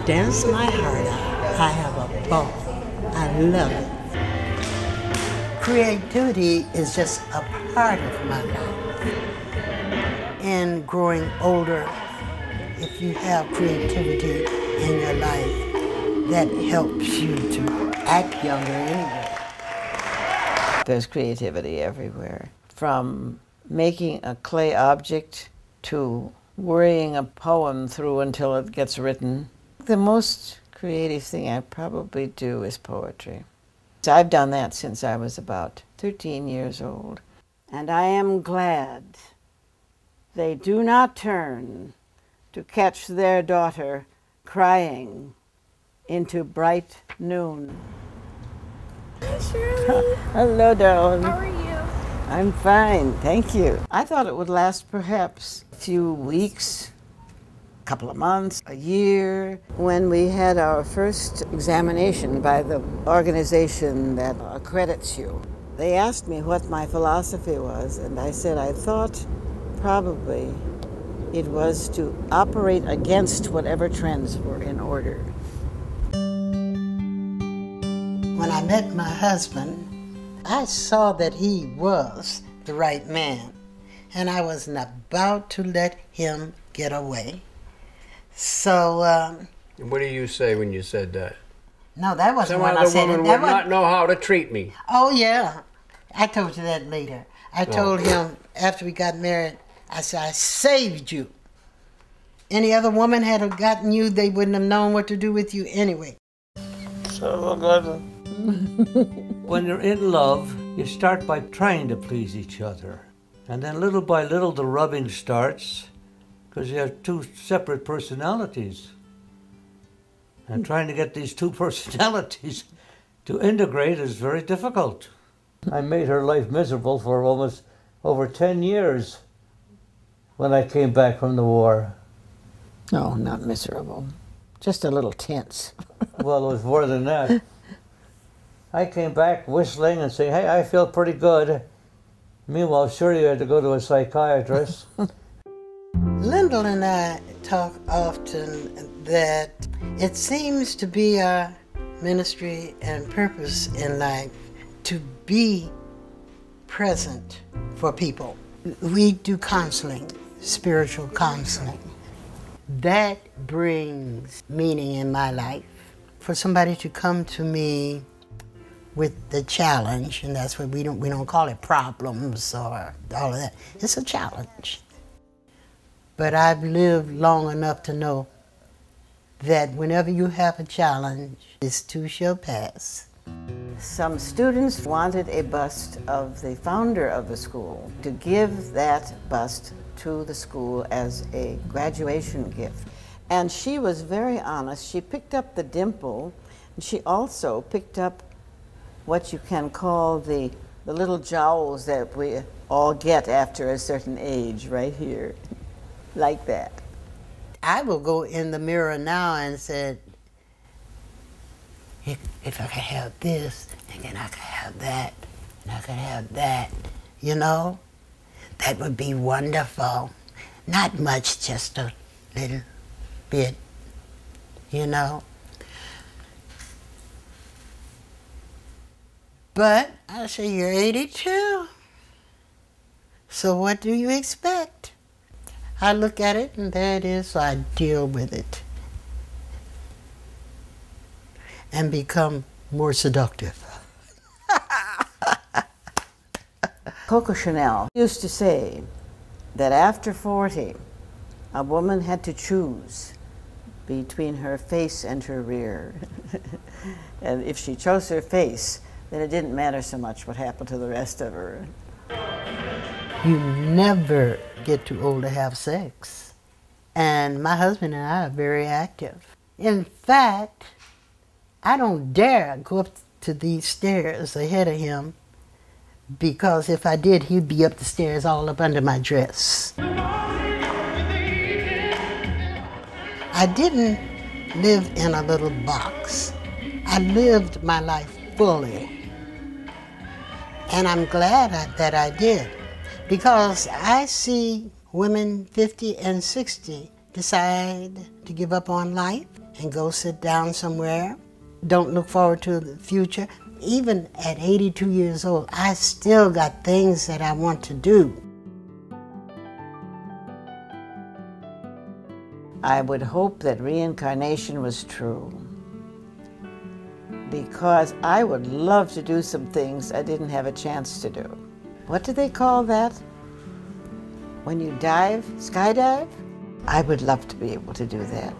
dance my heart out. I have a ball. I love it. Creativity is just a part of my life. And growing older, if you have creativity in your life, that helps you to act younger anyway. There's creativity everywhere. From making a clay object to worrying a poem through until it gets written. The most creative thing I probably do is poetry. So I've done that since I was about 13 years old. And I am glad they do not turn to catch their daughter crying into bright noon. Hi, Shirley. Hello, darling. How are you? I'm fine, thank you. I thought it would last perhaps a few weeks, a couple of months, a year. When we had our first examination by the organization that accredits you, they asked me what my philosophy was, and I said I thought probably it was to operate against whatever trends were in order. When I met my husband, I saw that he was the right man, and I wasn't about to let him get away. So, what do you say when you said that? No, that wasn't Some what I said. other woman would not know how to treat me. Oh, yeah. I told you that later. I told him after we got married, I said, I saved you. Any other woman had have gotten you, they wouldn't have known what to do with you anyway. So good. When you're in love, you start by trying to please each other. And then little by little the rubbing starts, because you have two separate personalities. And trying to get these two personalities to integrate is very difficult. I made her life miserable for almost over 10 years when I came back from the war. No, not miserable. Just a little tense. Well, it was more than that. I came back whistling and saying, hey, I feel pretty good. Meanwhile, Shirley had to go to a psychiatrist. Lyndall and I talk often that it seems to be our ministry and purpose in life to be present for people. We do counseling, spiritual counseling. That brings meaning in my life. For somebody to come to me with the challenge, and that's what we don't call it problems or all of that. It's a challenge. But I've lived long enough to know that whenever you have a challenge, this too shall pass. Some students wanted a bust of the founder of the school to give that bust to the school as a graduation gift. And she was very honest. She picked up the dimple, and she also picked up what you can call the little jowls that we all get after a certain age, right here, like that. I will go in the mirror now and say, if I could have this, and then I could have that, and I could have that, you know, that would be wonderful. Not much, just a little bit, you know. But I say, you're 82, so what do you expect? I look at it, and there it is, so I deal with it and become more seductive. Coco Chanel used to say that after 40, a woman had to choose between her face and her rear. And if she chose her face, then it didn't matter so much what happened to the rest of her. You never get too old to have sex. And my husband and I are very active. In fact, I don't dare go up to these stairs ahead of him, because if I did, he'd be up the stairs all up under my dress. I didn't live in a little box. I lived my life fully. And I'm glad that I did, because I see women 50 and 60 decide to give up on life and go sit down somewhere. Don't look forward to the future. Even at 82 years old, I still got things that I want to do. I would hope that reincarnation was true, because I would love to do some things I didn't have a chance to do. What do they call that? When you dive, skydive? I would love to be able to do that.